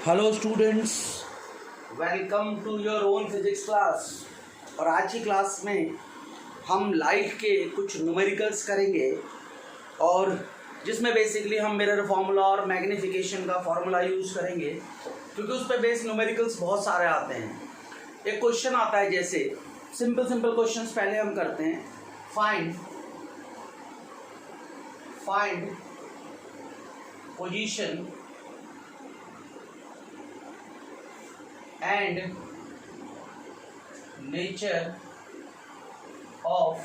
Hello students, welcome to your own physics class. और आज की क्लास में हम लाइट के कुछ न्यूमेरिकल्स करेंगे और जिसमें बेसिकली हम मिरर फार्मूला और मैग्नीफिकेशन का फार्मूला यूज़ करेंगे, क्योंकि उस पर बेस्ड न्यूमेरिकल्स बहुत सारे आते हैं। एक क्वेश्चन आता है, जैसे सिंपल क्वेश्चंस पहले हम करते हैं। Find position and nature of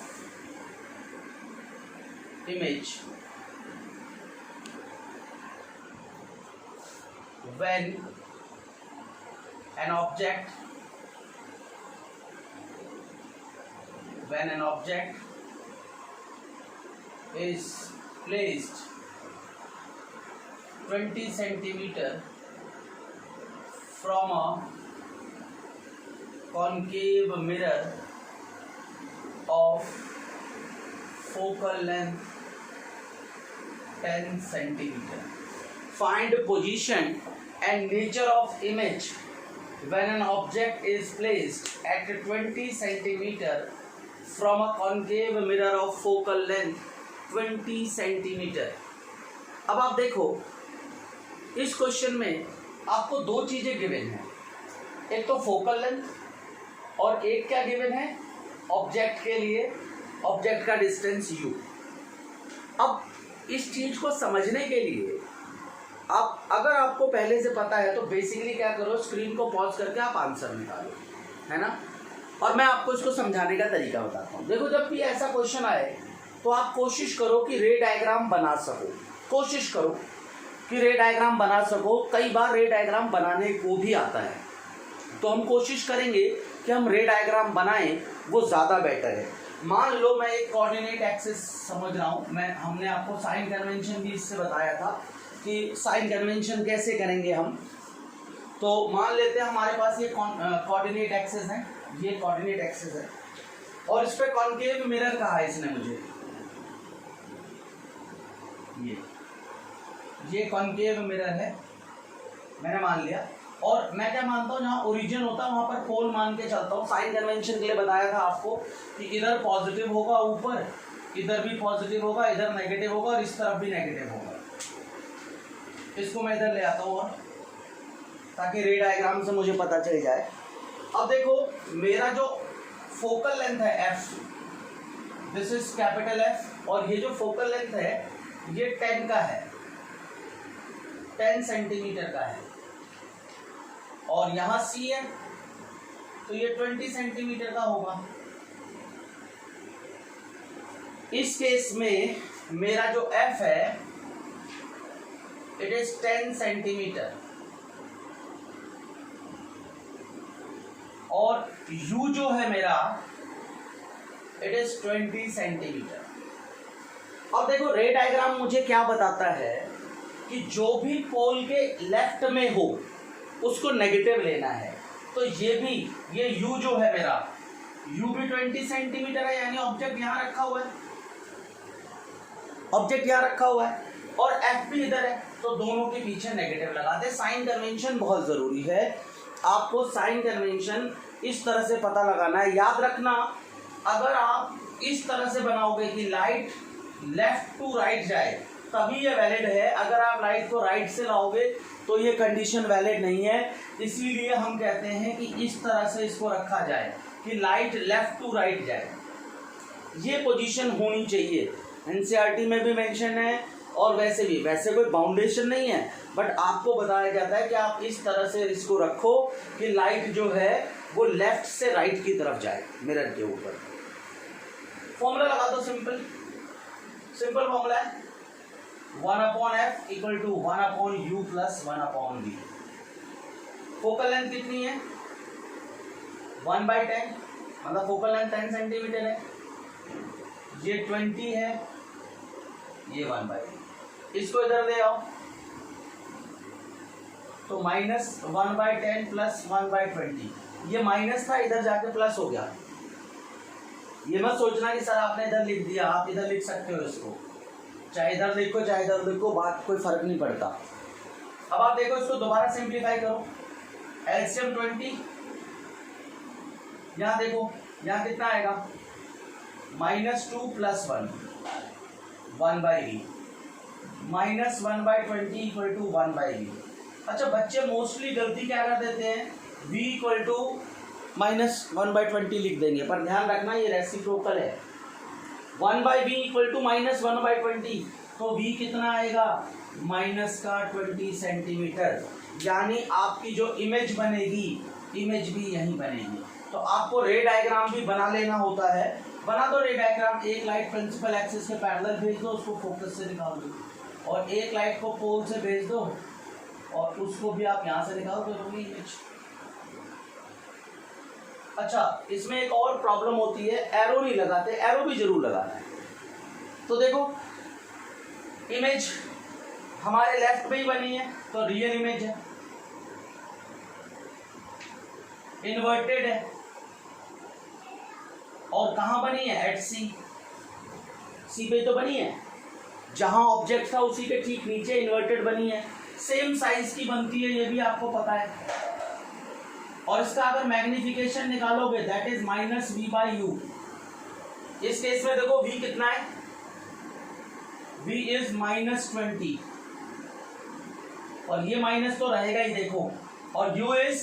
image when an object is placed 20 centimeter from a concave mirror of focal length 10 centimeter. Find position and nature of image when an object is placed at 20 centimeter from a concave mirror of focal length 20 centimeter. अब आप देखो, इस question में आपको दो चीजें given हैं, एक तो फोकल लेंथ और एक क्या गिवन है, ऑब्जेक्ट के लिए ऑब्जेक्ट का डिस्टेंस u। अब इस चीज को समझने के लिए आप, अगर आपको पहले से पता है तो बेसिकली क्या करो, स्क्रीन को पॉज करके आप आंसर निकालो, है ना। और मैं आपको इसको समझाने का तरीका बताता हूँ। देखो, जब भी ऐसा क्वेश्चन आए तो आप कोशिश करो कि रे डायग्राम बना सको, कोशिश करो कि रे डायग्राम बना सको। कई बार रे डायग्राम बनाने को भी आता है, तो हम कोशिश करेंगे कि हम रे डायग्राम बनाएं, वो ज़्यादा बेटर है। मान लो मैं एक कोऑर्डिनेट एक्सिस समझ रहा हूँ, हमने आपको साइन कन्वेंशन भी इससे बताया था कि साइन कन्वेंशन कैसे करेंगे हम। तो मान लेते हैं हमारे पास ये कोऑर्डिनेट एक्सिस है, ये कोऑर्डिनेट एक्सिस है और इस पर कॉन्केव मिरर कहा है इसने मुझे, ये कॉन्केव मिरर है, मैंने मान लिया। और मैं क्या मानता हूँ, जहाँ ओरिजिन होता है वहाँ पर पोल मान के चलता हूँ। साइन कन्वेंशन के लिए बताया था आपको कि इधर पॉजिटिव होगा ऊपर, इधर भी पॉजिटिव होगा, इधर नेगेटिव होगा और इस तरफ भी नेगेटिव होगा। इसको मैं इधर ले आता हूँ और ताकि रे डायग्राम से मुझे पता चल जाए। अब देखो, मेरा जो फोकल लेंथ है f, this is capital F, और ये जो फोकल लेंथ है ये 10 का है, 10 सेंटीमीटर का है, और यहाँ C है तो ये 20 सेंटीमीटर का होगा। इस केस में मेरा जो F है इट इज 10 सेंटीमीटर और U जो है मेरा इट इज 20 सेंटीमीटर। अब देखो, रे डायग्राम मुझे क्या बताता है कि जो भी पोल के लेफ्ट में हो उसको नेगेटिव लेना है। तो ये U जो है मेरा, U भी 20 सेंटीमीटर है, यानी ऑब्जेक्ट यहाँ रखा हुआ है, ऑब्जेक्ट यहाँ रखा हुआ है और F भी इधर है, तो दोनों के पीछे नेगेटिव लगा दे। साइन कन्वेंशन बहुत ज़रूरी है, आपको साइन कन्वेंशन इस तरह से पता लगाना है। याद रखना, अगर आप इस तरह से बनाओगे कि लाइट लेफ्ट टू राइट जाए तभी ये वैलिड है, अगर आप लाइट को राइट से लाओगे तो ये कंडीशन वैलिड नहीं है। इसीलिए हम कहते हैं कि इस तरह से इसको रखा जाए कि लाइट लेफ्ट टू राइट जाए, ये पोजीशन होनी चाहिए। एनसीईआरटी में भी मेंशन है और वैसे कोई बाउंडेशन नहीं है, बट आपको बताया जाता है कि आप इस तरह से इसको रखो कि लाइट जो है वो लेफ्ट से राइट की तरफ जाए मिरर के ऊपर। फॉर्मूला लगा दो, सिंपल फॉर्मूला है 1/f equal to 1/u plus 1/v। Focal length कितनी है 1/10, मतलब फोकल लेंथ 10 सेंटीमीटर है, ये 20 है, ये 1/10। इसको इधर ले आओ तो -1/10 प्लस 1/20, ये माइनस था इधर जाके प्लस हो गया। ये मत सोचना कि सर आपने इधर लिख दिया, आप इधर लिख सकते हो इसको, चाहे इधर लिखो चाहे इधर लिखो, बात कोई फर्क नहीं पड़ता। अब आप देखो इसको दोबारा सिंप्लीफाई करो, एलसीएम 20, यहाँ देखो यहाँ कितना आएगा, -2 + 1 1/v, -1/20 = 1/v। अच्छा बच्चे मोस्टली गलती क्या कर देते हैं, v = -1/20 लिख देंगे, पर ध्यान रखना ये रेसिप्रोकल है। 1/v = -1/20, तो v कितना आएगा, -20 सेंटीमीटर। यानी आपकी जो इमेज बनेगी, इमेज भी यही बनेगी। तो आपको रे डायग्राम भी बना लेना होता है, बना दो रे डायग्राम। एक लाइट प्रिंसिपल एक्सिस के पैरेलल भेज दो, उसको फोकस से निकाल दो, और एक लाइट को पोल से भेज दो और उसको भी आप यहाँ से निकाल दो इमेज। अच्छा इसमें एक और प्रॉब्लम होती है, एरो नहीं लगाते, एरो भी जरूर लगाना है। तो देखो इमेज हमारे लेफ्ट में ही बनी है, तो रियल इमेज है, इन्वर्टेड है, और कहाँ बनी है, एट सी पे तो बनी है, जहां ऑब्जेक्ट था उसी के ठीक नीचे इन्वर्टेड बनी है, सेम साइज की बनती है, ये भी आपको पता है। और इसका अगर मैग्निफिकेशन निकालोगे दैट इज -v/u। इस केस में देखो v कितना है, v इज -20, और ये माइनस तो रहेगा ही देखो, और u इज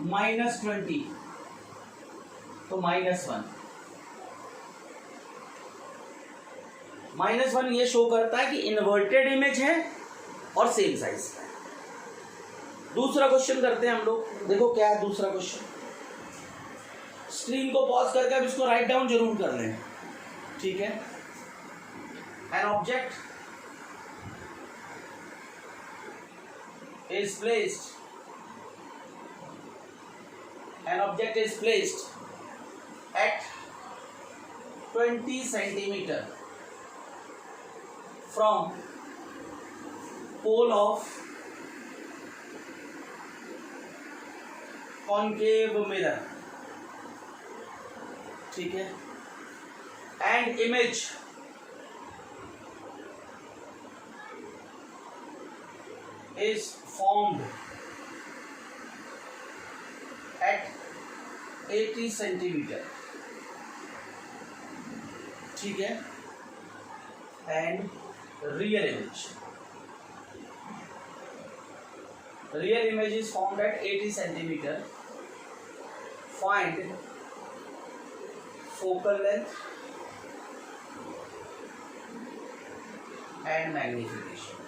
-20, तो -1। -1 ये शो करता है कि इन्वर्टेड इमेज है और सेम साइज का है। दूसरा क्वेश्चन करते हैं हम लोग, देखो क्या है दूसरा क्वेश्चन। स्क्रीन को पॉज करके अब इसको राइट डाउन जरूर कर लें, ठीक है। An object is placed, an object is placed at 20 centimeter from pole of concave mirror, ठीक है, and image is formed at 80 centimetre, ठीक है, and real image is formed at 80 centimetre. Find focal length and magnification.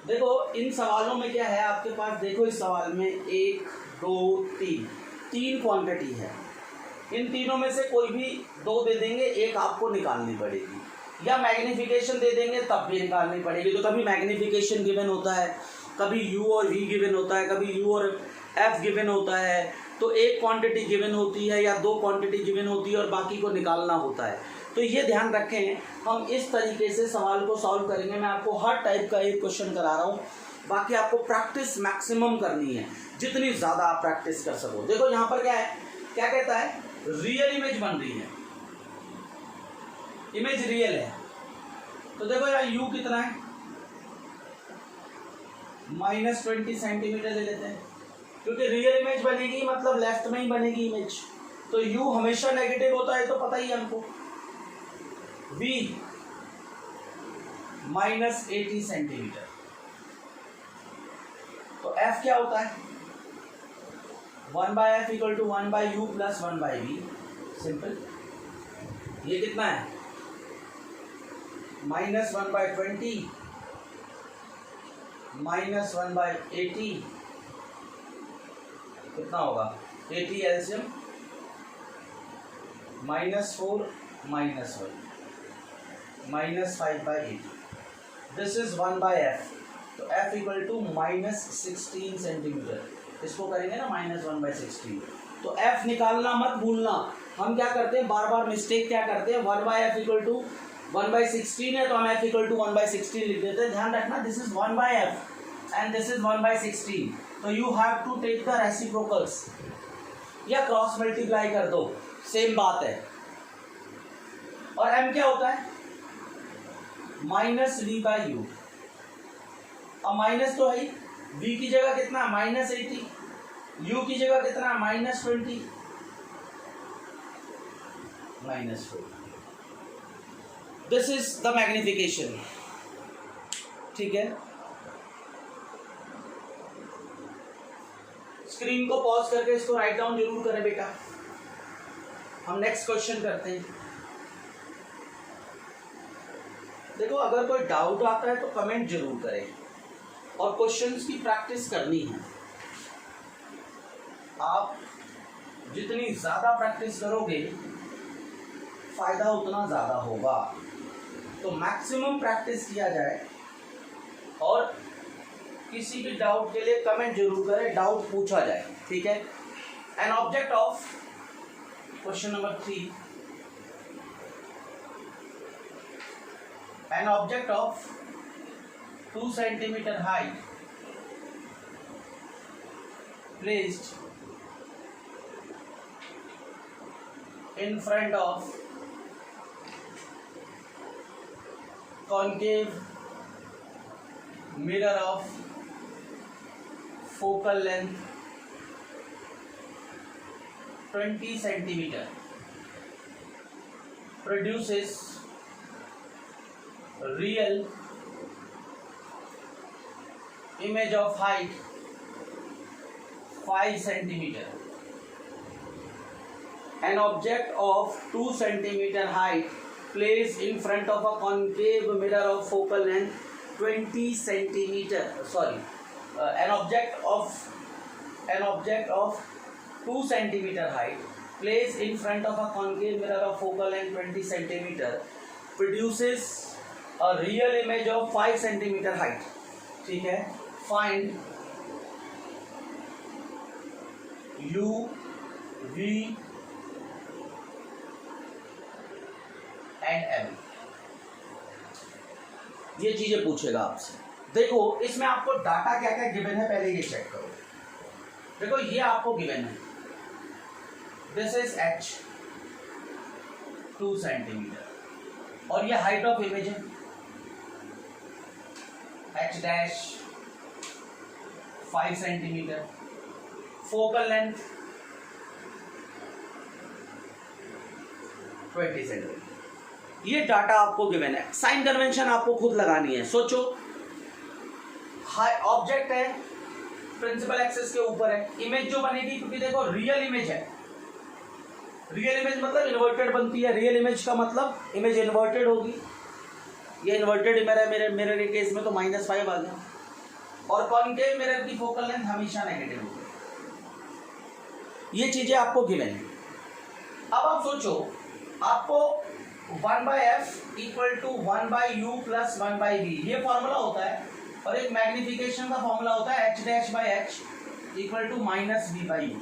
देखो इन सवालों में क्या है आपके पास, देखो इस सवाल में 1 2 3 क्वांटिटी है, इन तीनों में से कोई भी 2 दे देंगे, एक आपको निकालनी पड़ेगी, या मैग्निफिकेशन दे देंगे तब भी निकालनी पड़ेगी। तो कभी मैग्निफिकेशन गिवन होता है, कभी u और v गिवन होता है, कभी u और f गिवन होता है, तो एक क्वांटिटी गिवन होती है या 2 क्वांटिटी गिवन होती है और बाकी को निकालना होता है। तो ये ध्यान रखें, हम इस तरीके से सवाल को सॉल्व करेंगे। मैं आपको हर टाइप का एक क्वेश्चन करा रहा हूँ, बाकी आपको प्रैक्टिस मैक्सिमम करनी है, जितनी ज़्यादा आप प्रैक्टिस कर सको। देखो यहाँ पर क्या है, क्या कहता है, रियल इमेज बन रही है, इमेज रियल है। तो देखो यार u कितना है, -20 सेंटीमीटर ले लेते हैं, क्योंकि रियल इमेज बनेगी मतलब लेफ्ट में ही बनेगी इमेज, तो u हमेशा नेगेटिव होता है, तो पता ही है हमको। v -80 सेंटीमीटर, तो f क्या होता है, 1/f = 1/u + 1/v, सिंपल। ये कितना है, -1/20 -1/80, कितना होगा, 80 एलसीएम, -4 -1 -5/80, दिस इज 1/f, तो f = -16 सेंटीमीटर। इसको करेंगे ना -1/16, तो f निकालना मत भूलना। हम क्या करते हैं, बार बार मिस्टेक क्या करते हैं, 1/f = 1/16 है तो हम f = 1/16 लिख देते हैं। ध्यान रखना, this is 1/f and this is 1/16, तो you have to take the reciprocals या क्रॉस मल्टीप्लाई कर दो, सेम बात है। और m क्या होता है, माइनस वी बाई यू। अब माइनस तो है, v की जगह कितना -80, u की जगह कितना -20, -4। This is the magnification. ठीक है, स्क्रीन को पॉज करके इसको राइट डाउन जरूर करें बेटा। हम नेक्स्ट क्वेश्चन करते हैं। देखो, अगर कोई डाउट आता है तो कमेंट जरूर करें, और क्वेश्चंस की प्रैक्टिस करनी है। आप जितनी ज़्यादा प्रैक्टिस करोगे फायदा उतना ज़्यादा होगा। तो मैक्सिमम प्रैक्टिस किया जाए, और किसी भी डाउट के लिए कमेंट जरूर करें, डाउट पूछा जाए। ठीक है, an object of question number 3, an object of 2 centimeter height placed in front of concave mirror of focal length 20 centimeter produces real image of height 5 centimeter. An object of 2 centimeter height placed in front of a concave mirror of focal length 20 centimeter. An object of 2 centimeter height placed in front of a concave mirror of focal length 20 centimeter produces a real image of 5 centimeter height. ठीक है, find u, v and m। ये चीजें पूछेगा आपसे। देखो, इसमें आपको data क्या क्या गिवन है पहले ये चेक करो। देखो, ये आपको गिवन है, दिस इज h 2 सेंटीमीटर, और ये हाइट ऑफ इमेज है h dash 5 centimetre, focal length 20 centimetre. ये डाटा आपको गिवन है। साइन कन्वेंशन आपको खुद लगानी है। सोचो, ऑब्जेक्ट है, प्रिंसिपल एक्सिस के ऊपर है, इमेज जो बनेगी, क्योंकि देखो रियल इमेज है, रियल इमेज मतलब इन्वर्टेड बनती है। रियल इमेज का मतलब इमेज इन्वर्टेड होगी। ये इन्वर्टेड मिरर है, मिरर के केस में तो -5 आ गया, और कॉनकेव मिरर की फोकल लेंथ हमेशा नेगेटिव होगी। ये चीजें आपको गिवन है। अब आप सोचो, आपको 1/f equal to 1/u plus 1/v ये फॉर्मूला होता है, और एक मैग्निफिकेशन का फॉर्मूला होता है h dash by h equal to -v/u।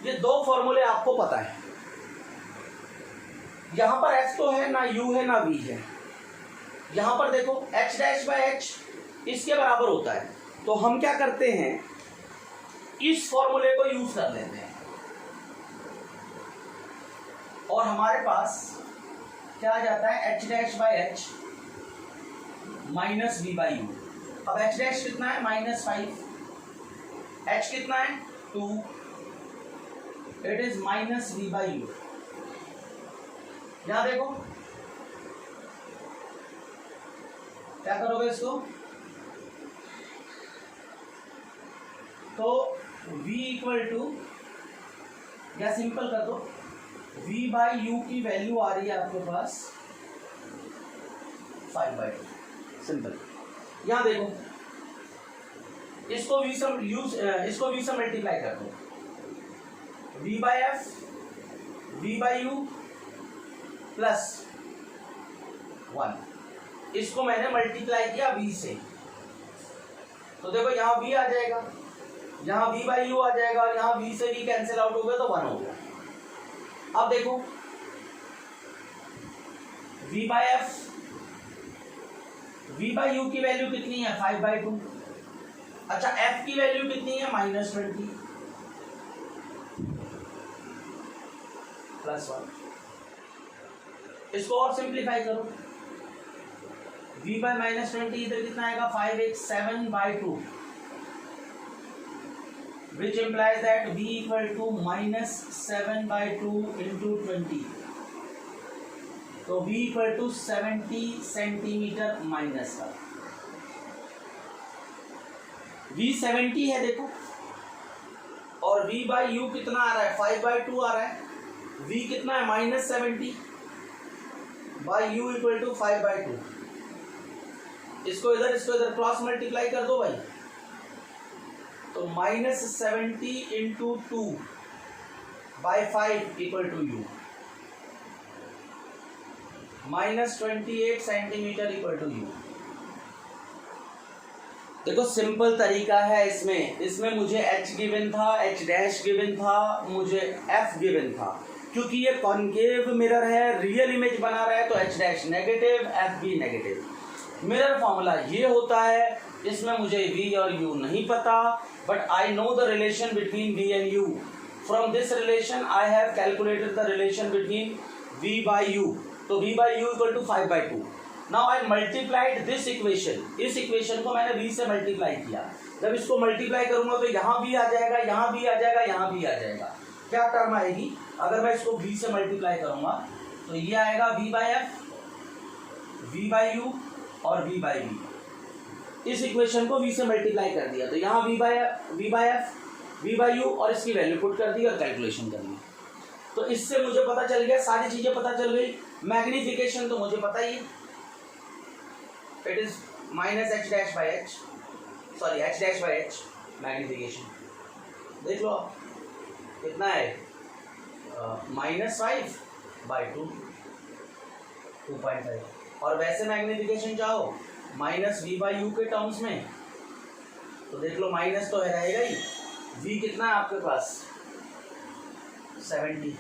ये दो फॉर्मूले आपको पता है। यहां पर h तो है ना, u है ना v है। यहां पर देखो h डैश बाई h इसके बराबर होता है, तो हम क्या करते हैं, इस फॉर्मूले को यूज कर लेते हैं, और हमारे पास क्या आ जाता है h dash by h minus v/u। अब h डैश कितना है -5, h कितना है 2, इट इज -v/u। यहां देखो क्या करोगे इसको, तो v इक्वल टू, या सिंपल कर दो, v/u की वैल्यू आ रही है आपके पास 5/2, सिंपल। यहां देखो, इसको v से मल्टीप्लाई कर दो, v/f v/u प्लस 1, इसको मैंने मल्टीप्लाई किया v से, तो देखो यहाँ v आ जाएगा, यहाँ v/u आ जाएगा, और यहाँ v से v कैंसिल आउट हो गया तो 1 हो गया। अब देखो, v/f v/u की वैल्यू कितनी है 5/2। अच्छा, f की वैल्यू कितनी है -20 प्लस 1। इसको और सिंप्लीफाई करो, v by -20 इधर कितना आएगा 5x7/2, which implies that v equal to -7/2 into 20, तो v equal to 70 centimetre minus का, v 70 है देखो, और v by u कितना आ रहा है 5/2 आ रहा है, v कितना है -70 by u equal to 5/2, इसको इधर क्रॉस मल्टीप्लाई कर दो भाई, तो -70 into 2 by 5 equal to u, -28 centimetre equal to u। देखो सिंपल तरीका है इसमें मुझे h गिवन था, h डैश गिवन था, मुझे f गिवन था, क्योंकि ये कॉन्केव मिरर है, रियल इमेज बना रहा है, तो h डैश नेगेटिव, f भी नेगेटिव। मिरर फॉर्मूला ये होता है, इसमें मुझे v और u नहीं पता, but I know the relation between v and u। From this relation I have calculated the relation between v by u, तो v by u equal to 5/2। Now I multiplied this equation, इस equation को मैंने v से multiply किया, जब इसको multiply करूंगा तो यहाँ भी आ जाएगा, यहाँ भी आ जाएगा, यहाँ भी आ जाएगा। क्या टर्म आएगी अगर मैं इसको v से मल्टीप्लाई करूंगा, तो ये आएगा v by f, v by u और v by v। इस इक्वेशन को v से मल्टीप्लाई कर दिया, तो यहाँ v by f, v by u और इसकी वैल्यू पुट कर दी और कैलकुलेशन कर दी। तो इससे मुझे पता चल गया, सारी चीजें पता चल गई। मैग्निफिकेशन तो मुझे पता ही है, it is -h dash by h, sorry h dash by h magnification. देख लो आप कितना है, -5/2, 2.5। और वैसे मैग्निफिकेशन चाहो -v by u के टर्म्स में, तो देख लो माइनस तो है रहेगा ही, v कितना है आपके पास 70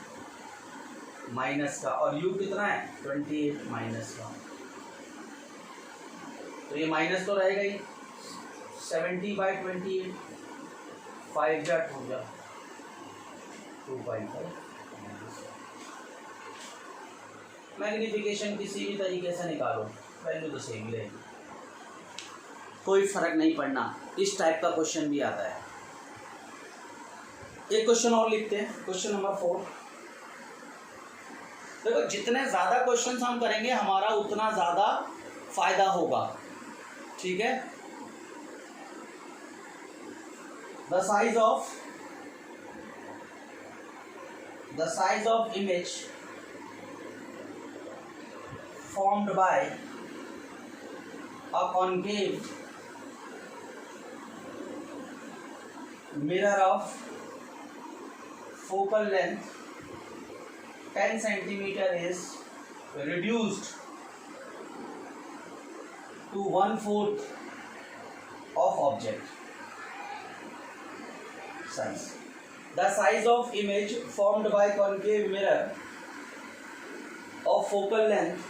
माइनस का, और u कितना है 28 माइनस का, तो ये माइनस तो रहेगा ही, 70/28, 5 जा 2 जा 2.5। मैग्निफिकेशन किसी भी तरीके से निकालो, वैल्यू तो सेम ही रहेगी, कोई फर्क नहीं पड़ना। इस टाइप का क्वेश्चन भी आता है। एक क्वेश्चन और लिखते हैं, क्वेश्चन नंबर 4। देखो जितने ज्यादा क्वेश्चंस हम करेंगे हमारा उतना ज्यादा फायदा होगा, ठीक है। The size of image formed by a concave mirror of focal length 10 centimeter is reduced to 1/4 of object size. The size of image formed by concave mirror of focal length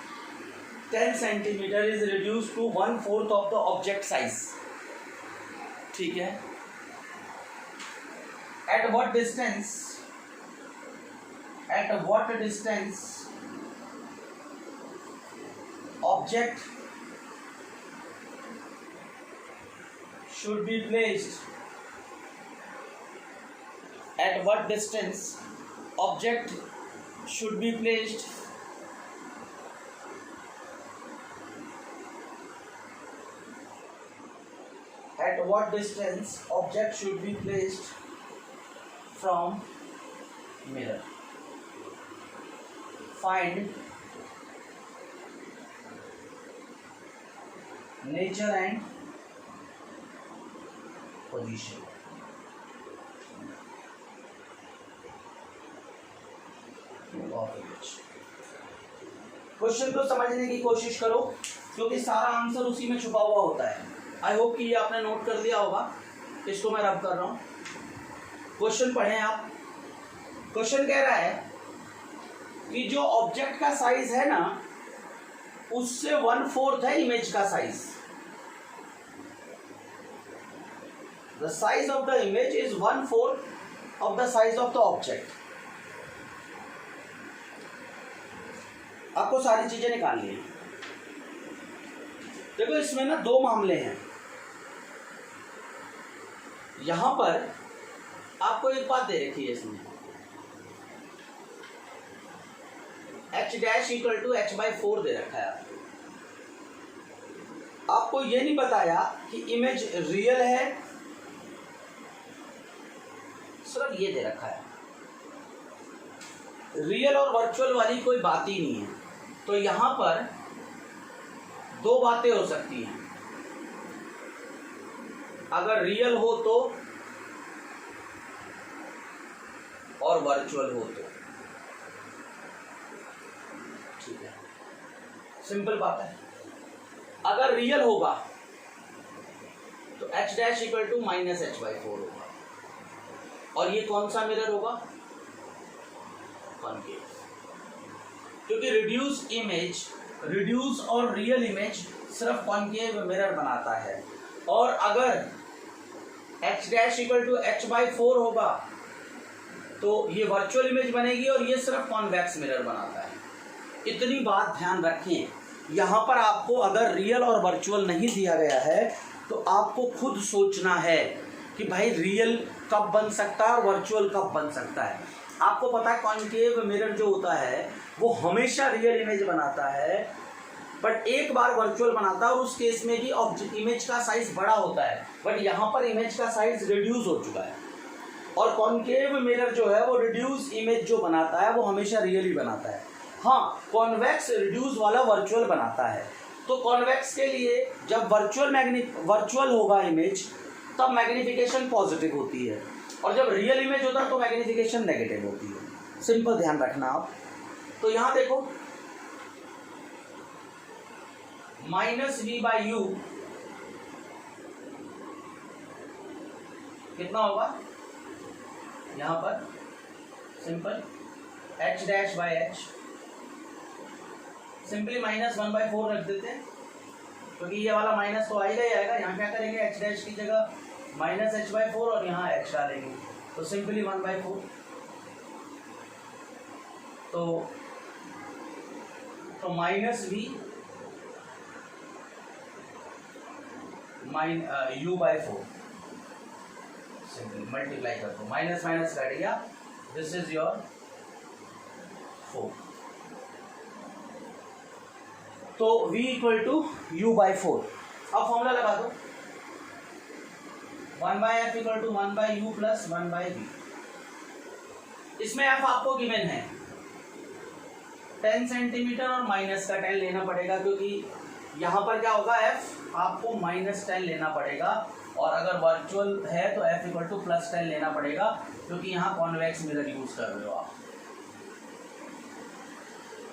10 centimeter is reduced to 1/4 of the object size, ठीक है। At what distance object should be placed, at what distance object should be placed from mirror. Find nature and position. Question को समझने की कोशिश करो, क्योंकि सारा answer उसी में छुपा हुआ होता है। आई होप कि ये आपने नोट कर लिया होगा, इसको मैं रब कर रहा हूँ। क्वेश्चन पढ़ें आप। क्वेश्चन कह रहा है कि जो ऑब्जेक्ट का साइज है ना, उससे 1/4 है इमेज का size. The size of the image is 1/4 of the size of the object. आपको सारी चीजें निकालनी है। देखो इसमें ना दो मामले हैं। यहां पर आपको एक बात दे रखी है, इसमें h dash equal to h/4 दे रखा है। आपको ये नहीं बताया कि इमेज रियल है, सिर्फ ये दे रखा है। रियल और वर्चुअल वाली कोई बात ही नहीं है। तो यहां पर दो बातें हो सकती हैं, अगर रियल हो तो और वर्चुअल हो तो। ठीक है, सिंपल बात है। अगर रियल होगा तो h dash equal to minus h/4 होगा, और ये कौन सा मिरर होगा? कॉनकेव। क्योंकि रिड्यूस और रियल इमेज सिर्फ कॉनकेव मिरर बनाता है। और अगर h dash equal to h/4 होगा तो ये वर्चुअल इमेज बनेगी, और ये सिर्फ कॉन्वेक्स मिरर बनाता है। इतनी बात ध्यान रखें। यहाँ पर आपको अगर रियल और वर्चुअल नहीं दिया गया है तो आपको खुद सोचना है कि भाई रियल कब बन सकता है और वर्चुअल कब बन सकता है। आपको पता है कॉनकेव मिरर जो होता है वो हमेशा रियल इमेज बनाता है, बट एक बार वर्चुअल बनाता है, और उस केस में भी इमेज का साइज बड़ा होता है, बट यहाँ पर इमेज का साइज रिड्यूस हो चुका है। और कॉनकेव मिरर जो है वो रिड्यूस इमेज जो बनाता है वो हमेशा रियल ही बनाता है। हाँ, कॉन्वेक्स रिड्यूस वाला वर्चुअल बनाता है। तो कॉन्वेक्स के लिए जब वर्चुअल होगा इमेज, तब मैग्निफिकेशन पॉजिटिव होती है, और जब रियल इमेज होता है तो मैग्निफिकेशन नेगेटिव होती है। सिंपल ध्यान रखना आप। तो यहाँ देखो -v/u कितना होगा? यहाँ पर simple h dash by h, simply -1/4 रख देते हैं, क्योंकि ये वाला माइनस तो आ ही आएगा। यहाँ क्या करेंगे, h डैश की जगह -h/4 और यहाँ h डालेंगे, तो सिंपली 1/4। तो -v u/4 सिंपली मल्टीप्लाई कर दो, माइनस माइनस कट गया, दिस इज योर 4। तो v इक्वल टू u/4। अब फॉर्मूला लगा दो, 1/f equal to 1/u plus 1/v। इसमें f आपको गिवन है 10 सेंटीमीटर और माइनस का 10 लेना पड़ेगा, क्योंकि यहाँ पर क्या होगा, f आपको -10 लेना पड़ेगा, और अगर वर्चुअल है तो f इक्वल टू +10 लेना पड़ेगा, क्योंकि यहाँ कॉन्वेक्स मिरर यूज कर रहे हो आप।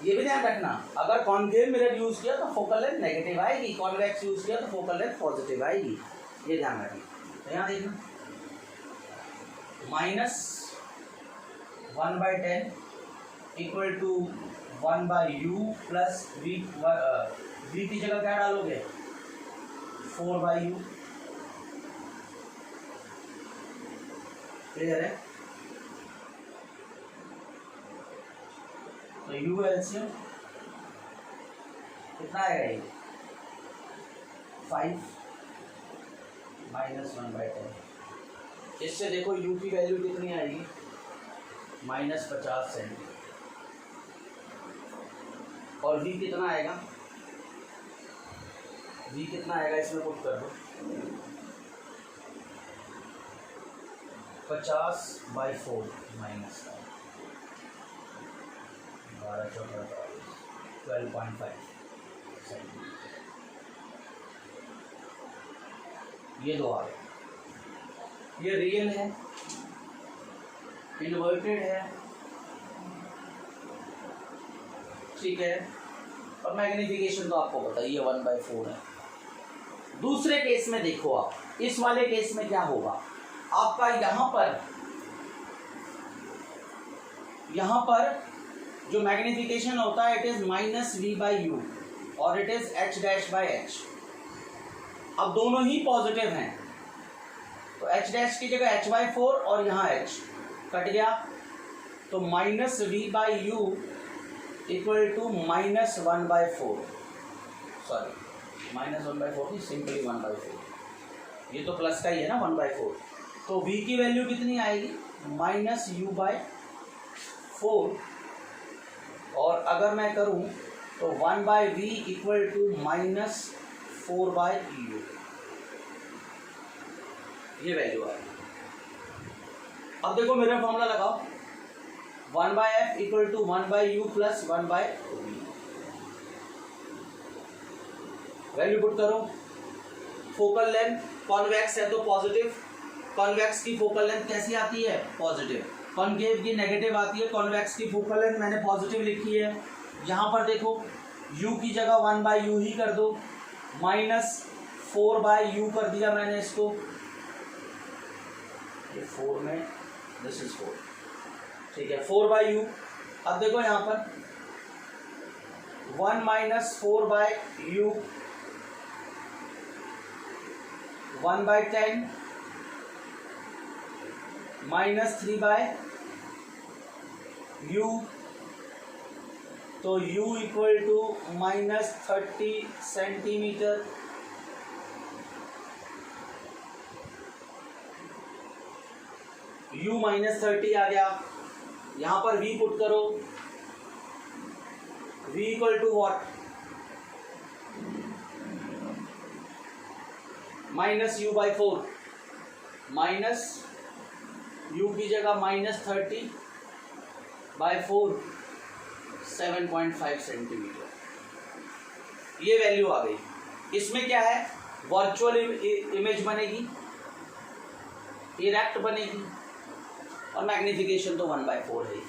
ये भी ध्यान रखना, अगर कॉन्केव मिरर यूज किया तो फोकल लेंथ नेगेटिव आएगी, कॉन्वेक्स यूज किया तो फोकल लेंथ पॉजिटिव आएगी। ये ध्यान रखना। तो यहाँ देखना -1/10 equal to 1/u plus v की जगह क्या डालोगे, 4/u। क्लियर है? तो u एलसीएम कितना आएगा, ये 5 -1/10। इससे देखो u की वैल्यू कितनी आएगी, -50 सेंट, और v कितना आएगा, v कितना आएगा इसमें पुट कर दो, 50/4 माइनस 12.5 सेंटीमीटर। ये दो आ गए। ये रियल है, इन्वर्टेड है, ठीक है, और मैग्निफिकेशन तो आपको पता ही है 1/4 है। दूसरे केस में देखो आप, इस वाले केस में क्या होगा, आपका यहाँ पर जो मैग्निफिकेशन होता है इट इज -v/u और it is h dash by h। अब दोनों ही पॉजिटिव हैं, तो h डैश की जगह h/4 और यहाँ h कट गया, तो -v/u इक्वल टू -1/4, सॉरी -1/4 नहीं, सिंपली 1/4, ये तो प्लस का ही है ना 1/4, तो v की वैल्यू कितनी आएगी -u/4, और अगर मैं करूं तो 1/v इक्वल टू -4/u, ये वैल्यू आएगी। अब देखो मेरा फॉर्मूला लगाओ, 1/f equal to 1/u plus 1/v, value put करो। फोकल लेंथ कॉन्वेक्स है तो पॉजिटिव, कॉन्वेक्स की फोकल लेंथ कैसी आती है पॉजिटिव, कॉन्केव की नेगेटिव आती है, कॉन्वेक्स की फोकल लेंथ मैंने पॉजिटिव लिखी है। यहाँ पर देखो u की जगह 1/u ही कर दो, -4/u कर दिया मैंने इसको, ये 4 में दिस इज 4, ठीक है 4/u। अब देखो यहाँ पर 1 - 4/u 1/10 -3/u, तो u equal to -30 centimetre. u -30 आ गया। यहाँ पर v पुट करो, v equal to what -u/4, minus u की जगह -30/4 7.5 सेंटीमीटर, ये वैल्यू आ गई। इसमें क्या है, वर्चुअल इमेज बनेगी, इरेक्ट बनेगी, और मैग्निफिकेशन तो 1/4 है।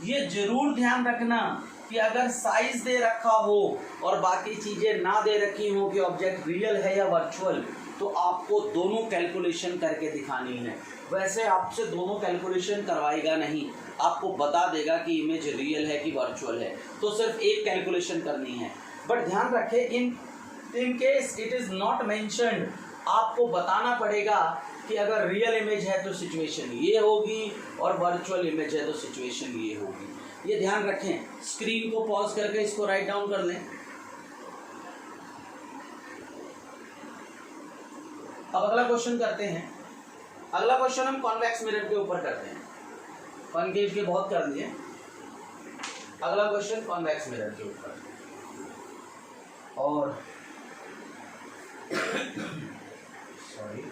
ये जरूर ध्यान रखना कि अगर साइज दे रखा हो और बाकी चीजें ना दे रखी हो कि ऑब्जेक्ट रियल है या वर्चुअल, तो आपको दोनों कैलकुलेशन करके दिखानी है। वैसे आपसे दोनों कैलकुलेशन करवाएगा नहीं, आपको बता देगा कि इमेज रियल है कि वर्चुअल है, तो सिर्फ एक कैलकुलेशन करनी है। बट ध्यान रखें, in case it is not mentioned, आपको बताना पड़ेगा कि अगर रियल इमेज है तो सिचुएशन ये होगी और वर्चुअल इमेज है तो सिचुएशन ये होगी। ये ध्यान रखें। स्क्रीन को पॉज करके इसको राइट डाउन कर लें। अब अगला क्वेश्चन करते हैं। अगला क्वेश्चन हम कॉन्वेक्स मिरर के ऊपर करते हैं, कॉन्केव के बहुत कर दिए। अगला क्वेश्चन कॉन्वेक्स मिरर के ऊपर, और सॉरी,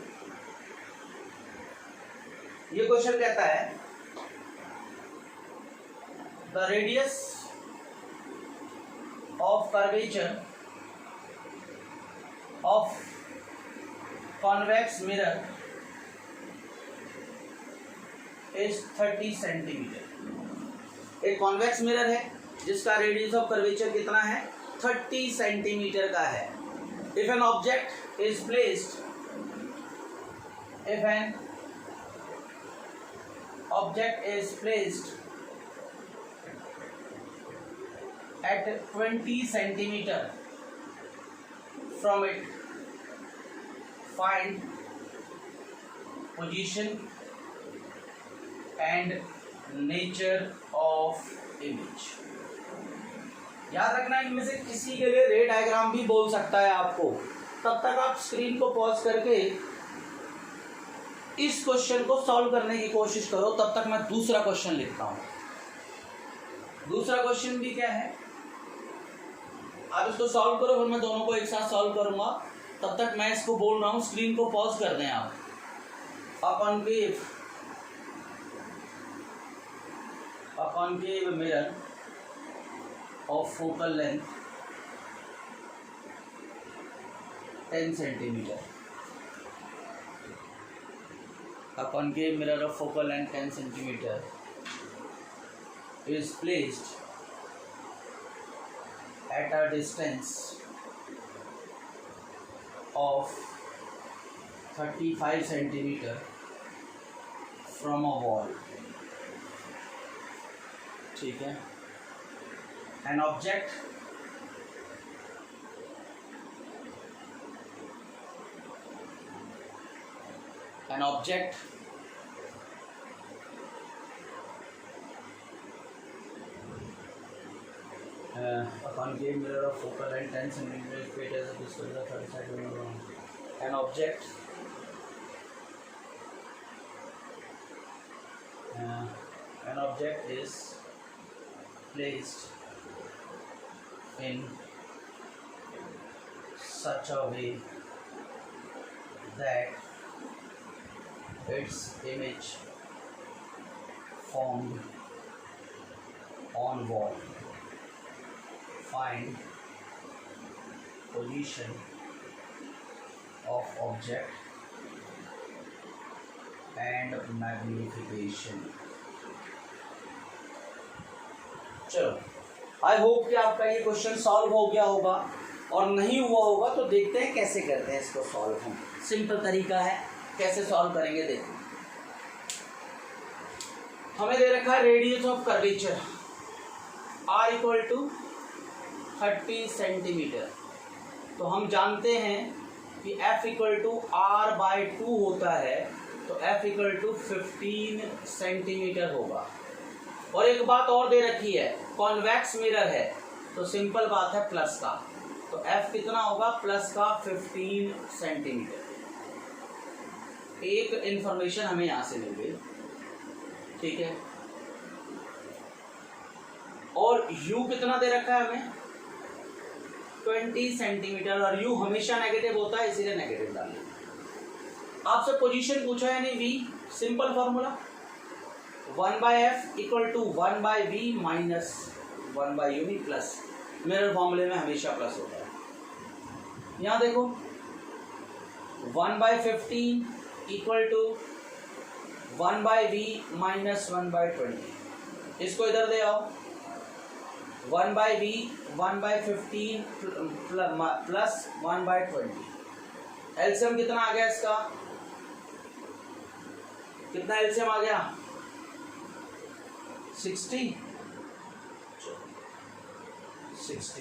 ये क्वेश्चन कहता है the radius of curvature of convex mirror is 30 centimetre. एक कॉन्वेक्स मिरर है जिसका रेडियस ऑफ कर्वेचर कितना है, 30 सेंटीमीटर का है। If an object is placed, if an object is placed at 20 centimeter from it, find position and nature of image। याद रखना, इनमें से किसी के लिए रे डायग्राम भी बोल सकता है आपको। तब तक आप स्क्रीन को पॉज करके इस क्वेश्चन को सॉल्व करने की कोशिश करो, तब तक मैं दूसरा क्वेश्चन लिखता हूं। दूसरा क्वेश्चन भी क्या है, आप इसको सॉल्व करो, फिर मैं दोनों को एक साथ सॉल्व करूंगा। तब तक मैं इसको बोल रहा हूं, स्क्रीन को पॉज कर दें आप। A concave mirror of focal length 10 centimeter. A concave mirror of focal length 10 centimeter is placed at a distance of 35 centimeter from a wall। ठीक है। An object a concave mirror of focal length 10 centimeter is placed as a disposal of 30 centimeter. An object is placed in such a way that its image formed on wall. Find position of object and magnification. चलो, I hope कि आपका ये question solve हो गया होगा, और नहीं हुआ होगा तो देखते हैं कैसे करते हैं इसको सॉल्व। हम सिंपल तरीका है, कैसे सॉल्व करेंगे देखो। हमें दे रखा है radius of curvature r equal to 30 centimetre. तो हम जानते हैं कि f इक्वल टू r/2 होता है, तो f इक्वल टू 15 सेंटीमीटर होगा। और एक बात और दे रखी है, कॉन्वेक्स मिरर है, तो सिंपल बात है प्लस का, तो f कितना होगा, प्लस का 15 सेंटीमीटर। एक इंफॉर्मेशन हमें यहाँ से मिल गई, ठीक है। और u कितना दे रखा है हमें, 20 सेंटीमीटर, और u हमेशा नेगेटिव होता है, इसीलिए नेगेटिव डालिए। आपसे पोजीशन पूछा है नहीं, v simple formula 1/f equal to 1/v minus 1/u plus, mirror फॉर्मूले में हमेशा प्लस होता है। यहाँ देखो 1/15 इक्वल टू 1/v माइनस 1/20, इसको इधर ले आओ, 1/v 1/15 प्लस 1/20। एलसीएम कितना आ गया इसका, कितना एलसीएम आ गया, 60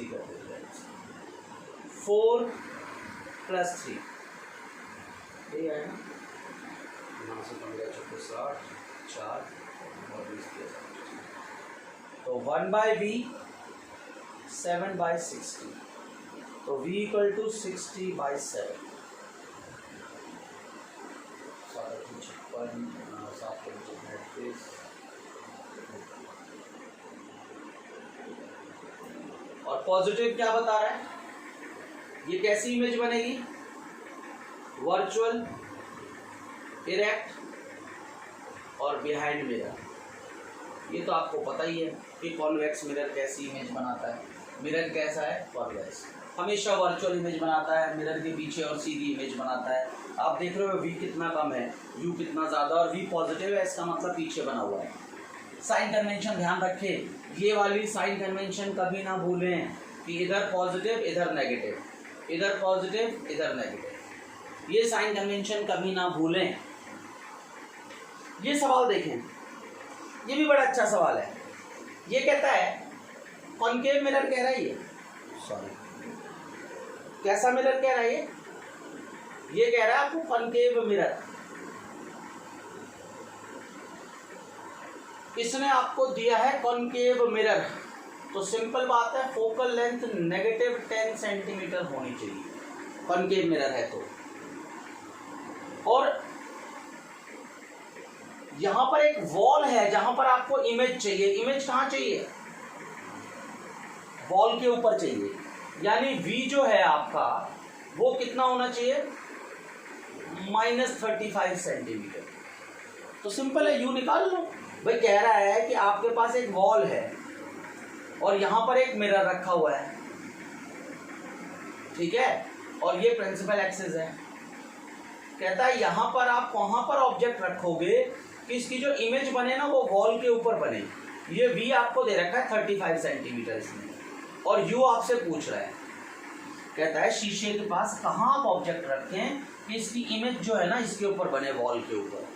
कर देते हैं, 4 + 3 यही है ना, यहाँ से कम गया 60, 4 और 20, तो 1/v 7/60, तो v इक्वल टू 60/7। और पॉजिटिव क्या बता रहा है, ये कैसी इमेज बनेगी, वर्चुअल, इरेक्ट और बिहाइंड मिरर। ये तो आपको पता ही है कि कॉन्वेक्स मिरर कैसी इमेज बनाता है, मिरर कैसा है, कॉन्वेक्स हमेशा वर्चुअल इमेज बनाता है, मिरर के पीछे और सीधी इमेज बनाता है। आप देख रहे हो v कितना कम है, u कितना ज़्यादा, और v पॉजिटिव है, इसका मतलब पीछे बना हुआ है। साइन कन्वेंशन ध्यान रखें, ये वाली साइन कन्वेंशन कभी ना भूलें कि इधर पॉजिटिव इधर नेगेटिव, इधर पॉजिटिव इधर नेगेटिव, ये साइन कन्वेंशन कभी ना भूलें। ये सवाल देखें, ये भी बड़ा अच्छा सवाल है। ये कहता है कॉनकेव मिरर कह रहा है, ये सॉरी कैसा मिरर कह रहा है, ये कह रहा है आपको कॉनकेव मिरर। इसने आपको दिया है कॉनकेव मिरर, तो सिंपल बात है फोकल लेंथ नेगेटिव 10 सेंटीमीटर होनी चाहिए कॉनकेव मिरर है तो। और यहां पर एक वॉल है जहां पर आपको इमेज चाहिए, इमेज कहां चाहिए, वॉल के ऊपर चाहिए, यानी v जो है आपका वो कितना होना चाहिए, -35 सेंटीमीटर। तो सिंपल है, u निकाल लो भाई। कह रहा है कि आपके पास एक वॉल है और यहां पर एक मिरर रखा हुआ है, ठीक है, और ये प्रिंसिपल एक्सिस है। कहता है यहां पर आप कहां पर ऑब्जेक्ट रखोगे कि इसकी जो इमेज बने ना वो वॉल के ऊपर बने। ये v आपको दे रखा है 35 सेंटीमीटर इसमें, और u आपसे पूछ रहा है, कहता है शीशे के पास कहां आप ऑब्जेक्ट रखें कि इसकी इमेज जो है ना इसके ऊपर बने, वॉल के ऊपर।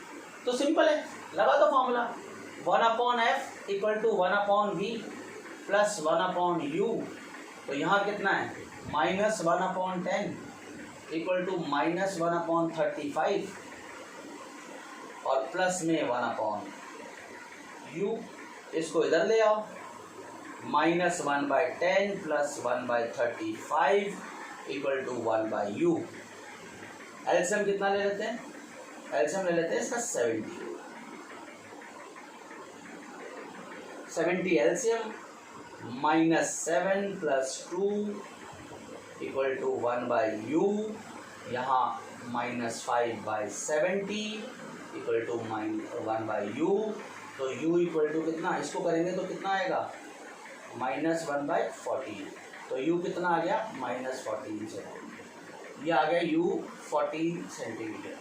तो सिंपल है, लगा दो formula, 1/f equal to 1/v plus 1/u। तो यहाँ कितना है, -1/10 इक्वल टू -1/35 और प्लस में 1/u। इसको इधर ले आओ, -1/10 + 1/35 = 1/u। एलसीएम कितना ले लेते हैं? एलसीएम ले लेते हैं इसका 70 एलसीएम -7 + 2 = 1/u। यहाँ -5/70 = 1/u। तो u = कितना, इसको करेंगे तो कितना आएगा? -1/14। तो u कितना आ गया? -14 सेंटीमीटर। ये आ गया u 14 सेंटीमीटर।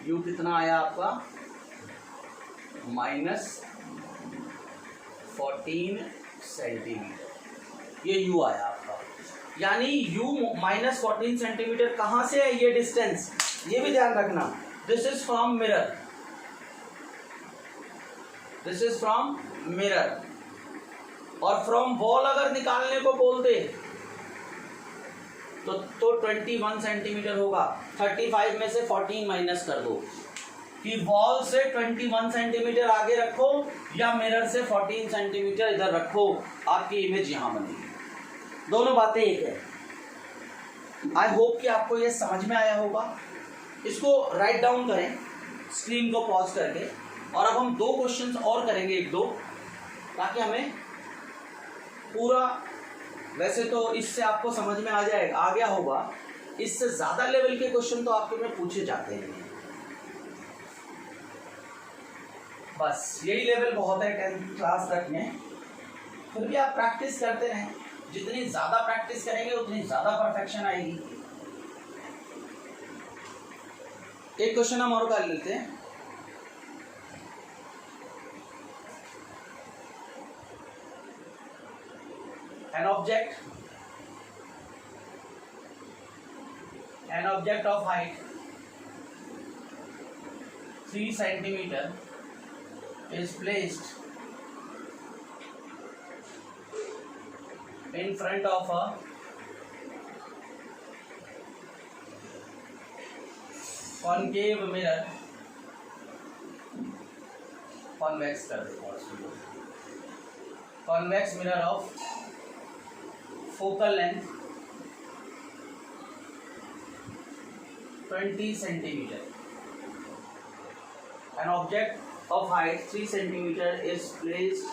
u कितना आया आपका? -14 सेंटीमीटर। ये u आया आपका। यानी u -14 सेंटीमीटर कहाँ से है? ये डिस्टेंस, ये भी ध्यान रखना। This is from mirror, this is from mirror. और फ्रॉम वॉल अगर निकालने को बोल दे तो 21 सेंटीमीटर होगा। 35 में से 14 माइनस कर दो कि वॉल से 21 सेंटीमीटर आगे रखो या मिरर से 14 सेंटीमीटर इधर रखो, आपकी इमेज यहां बनेगी। दोनों बातें एक है। आई होप कि आपको ये समझ में आया होगा। इसको राइट डाउन करें स्क्रीन को पॉज करके, और अब हम 2 क्वेश्चंस और करेंगे, 1-2, ताकि हमें पूरा, वैसे तो इससे आपको समझ में आ गया होगा। इससे ज़्यादा लेवल के क्वेश्चन तो आपके में पूछे जाते हैं। बस यही लेवल बहुत है 10th क्लास तक में। फिर भी आप प्रैक्टिस करते रहें। जितनी ज़्यादा प्रैक्टिस करेंगे उतनी ज़्यादा परफेक्शन आएगी। एक क्वेश्चन हम और कर लेते हैं। An object of height 3 centimeter is placed in front of a concave mirror, convex mirror of focal length 20 centimeter. An object of height 3 centimeter is placed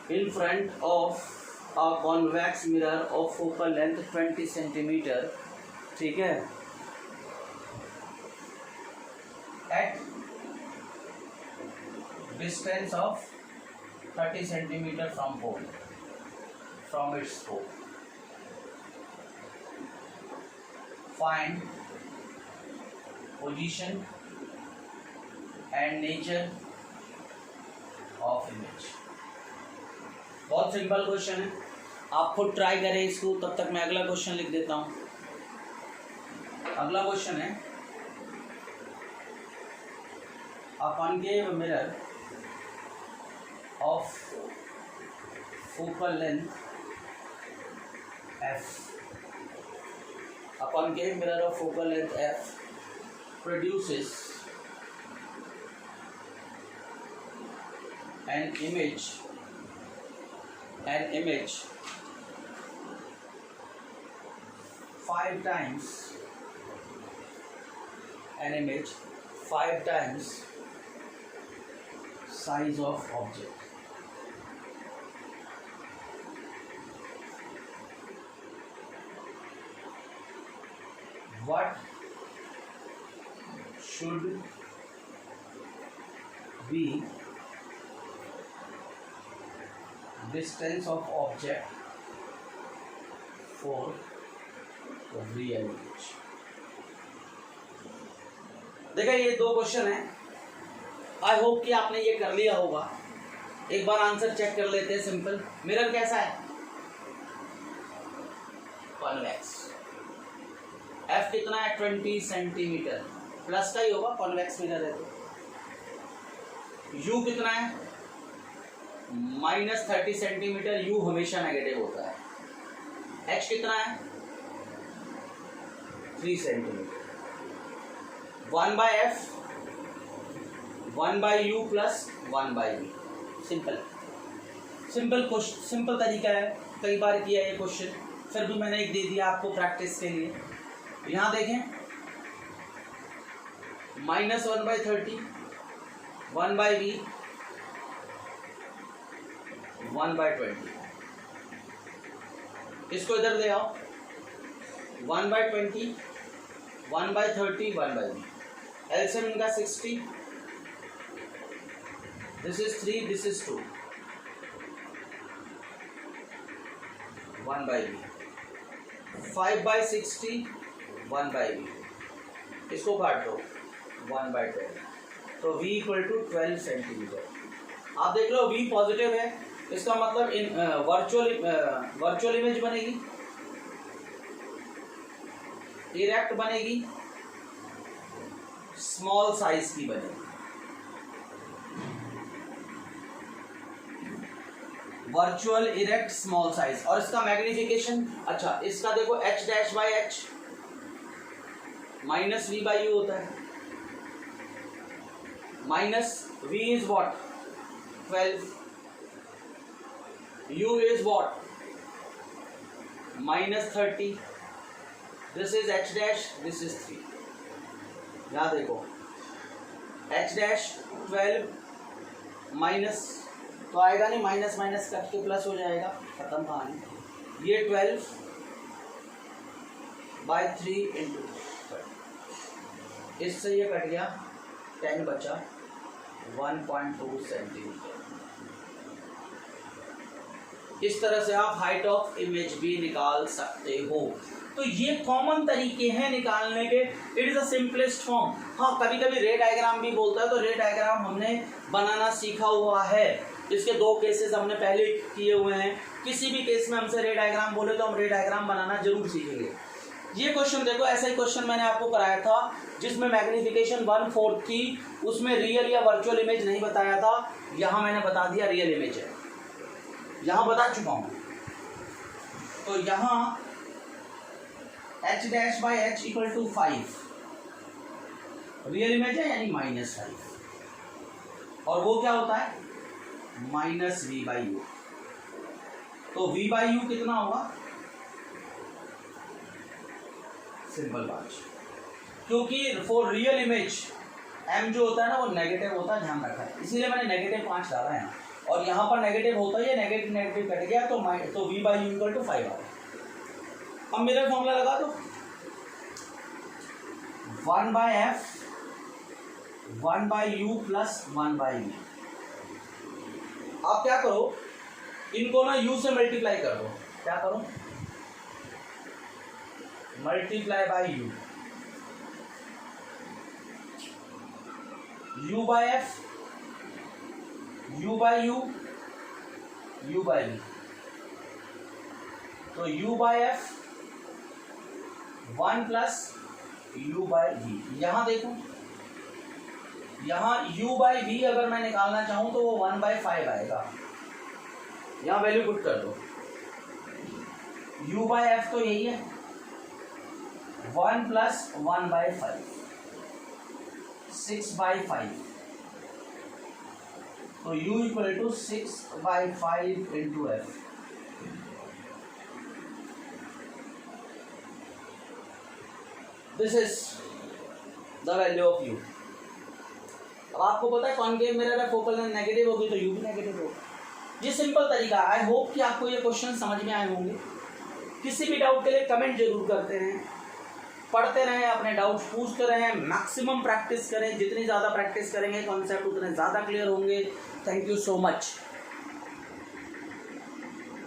in front of a convex mirror of focal length 20 centimeter. ठीक है, at distance of 30 centimeter from its pole. Find position and nature of image. बहुत simple question है, आप खुद try करें इसको। तब तक मैं अगला क्वेश्चन लिख देता हूँ। अगला क्वेश्चन है, a concave mirror of focal length f. A concave mirror of focal length f produces an image 5 times size of object. What should be distance of object for the real image? देखा, ये 2 question हैं। I hope कि आपने ये कर लिया होगा। एक बार आंसर चेक कर लेते हैं। सिंपल, मिरर कैसा है? कॉन्वेक्स। एफ कितना है? 20 सेंटीमीटर, प्लस का ही होगा, कॉन्वेक्स मिरर है तो। यू कितना है? -30 सेंटीमीटर। यू हमेशा नेगेटिव होता है। एच कितना है? 3 centimetre. 1/f 1/u + 1/v। Simple तरीका है, कई बार किया ये क्वेश्चन, फिर भी मैंने एक दे दिया आपको प्रैक्टिस के लिए। यहाँ देखें -1/30 1/v 1/20, इसको इधर ले आओ 1/20 1/30 1/v, एलसीएम इनका 60, this is 3 this is 2 1/v 5/60 1/v, इसको काट दो 1/12, तो v इक्वल टू 12 सेंटीमीटर। आप देख लो v पॉजिटिव है, इसका मतलब इन वर्चुअल इमेज बनेगी, इरेक्ट बनेगी, स्मॉल साइज की बनेगी। वर्चुअल इरेक्ट स्मॉल साइज, और इसका मैग्निफिकेशन, अच्छा इसका देखो h'/h -v/u होता है, -v is what 12, u is what -30, this is h dash, this is 3। यहाँ देखो h'12 माइनस तो आएगा नहीं, माइनस माइनस कट के प्लस हो जाएगा, खत्म कहानी। ये 12/3 इंटू, इससे ये कट गया 10 बचा 1.2 सेंटीमीटर। इस तरह से आप हाइट ऑफ इमेज भी निकाल सकते हो। तो ये कॉमन तरीके हैं निकालने के, it is the simplest form. हाँ, कभी कभी रे डायग्राम भी बोलता है, तो रे डायग्राम हमने बनाना सीखा हुआ है, इसके 2 केसेस हमने पहले किए हुए हैं। किसी भी केस में हमसे रे डायग्राम बोले तो हम रे डायग्राम बनाना जरूर सीखेंगे। ये क्वेश्चन देखो, ऐसा ही क्वेश्चन मैंने आपको कराया था जिसमें मैग्निफिकेशन 1/4 थी, उसमें रियल या वर्चुअल इमेज नहीं बताया था, यहाँ मैंने बता दिया रियल इमेज है, यहाँ बता चुका हूँ। तो यहाँ h'/h equal to 5 real image है, यानी -5, और वो क्या होता है -v/u। तो v/u कितना होगा, सिंपल बात, क्योंकि फॉर रियल इमेज m जो होता है ना वो नेगेटिव होता है, ध्यान रखा है, इसीलिए मैंने -5 डाला है, और यहाँ पर नेगेटिव होता है, ये नेगेटिव कट गया, तो v/u इक्वल टू 5 आ गया। अब मेरा फॉर्मूला लगा दो, 1/f 1/u प्लस 1/v। आप क्या करो, इनको ना u से मल्टीप्लाई कर दो, क्या करो, multiply by u, u/f u/u u/v, तो u/f 1 प्लस u/v। यहाँ देखो, यहाँ u/v अगर मैं निकालना चाहूँ तो वो 1/5 आएगा, यहाँ वैल्यू पुट कर दो, u/f तो यही है 1 प्लस 1/5 6/5, तो u equal to 6/5 into f। This is the value of u। अब आपको पता है कॉनकेव मिरर है, फोकल लेंथ नेगेटिव होगी तो u भी नेगेटिव होगा। ये सिंपल तरीका है। आई होप कि आपको ये क्वेश्चन समझ में आए होंगे। किसी भी डाउट के लिए कमेंट जरूर करते रहें, पढ़ते रहें, अपने डाउट्स पूछते रहें, मैक्सिमम प्रैक्टिस करें। जितनी ज़्यादा प्रैक्टिस करेंगे कॉन्सेप्ट उतने ज़्यादा क्लियर होंगे। Thank you so much.